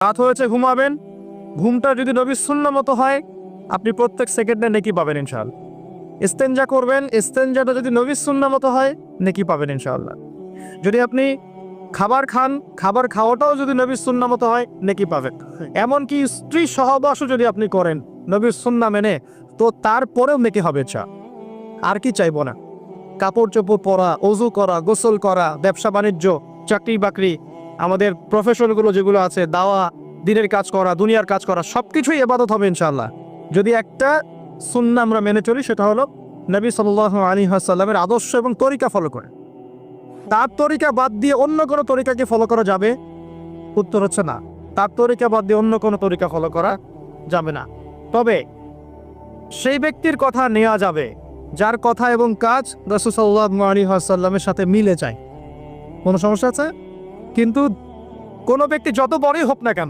রাত হয়েছে, ঘুমাবেন। ঘুমটা যদি নবীর সুন্নাহ মতো হয়, আপনি প্রত্যেক সেকেন্ডে নেকি পাবেন ইনশাআল্লাহ। ইস্তেঞ্জা করবেন, ইস্তেঞ্জাটা যদি নবীর সুন্নাহ মতো হয়, নেকি পাবেন ইনশাআল্লাহ। যদি আপনি খাবার খান, খাবার খাওয়াটাও যদি নবীর সুন্নাহ মতো হয়, নেকি পাবেন। এমনকি স্ত্রী সহবাসও যদি আপনি করেন নবীর সুন্নাহ মেনে, তো তারপরেও নেকি হবে। আর কি চাইবো না? কাপড় চোপড় পরা, অজু করা, গোসল করা, ব্যবসা বাণিজ্য, চাকরি বাকরি, আমাদের প্রফেশনগুলো যেগুলো আছে, দাওয়া, দিনের কাজ করা, দুনিয়ার কাজ করা, সবকিছুই ইবাদত হবে ইনশাআল্লাহ যদি একটা সুন্নাহ আমরা মেনে চলি। সেটা হলো নবী সাল্লাল্লাহু আলাইহি ওয়াসাল্লামের আদর্শ এবং তরিকা ফলো করে। তার তরিকা বাদ দিয়ে অন্য কোনো তরিকাকে ফলো করা যাবে? উত্তর হচ্ছে না। তার তরিকা বাদ দিয়ে অন্য কোনো তরিকা ফলো করা যাবে না। তবে সেই ব্যক্তির কথা নেওয়া যাবে যার কথা এবং কাজ রাসূল সাল্লাল্লাহু আলাইহি ওয়াসাল্লামের সাথে মিলে যায়। কোনো সমস্যা আছে? কিন্তু কোনো ব্যক্তি যত বড়ই হোক না কেন,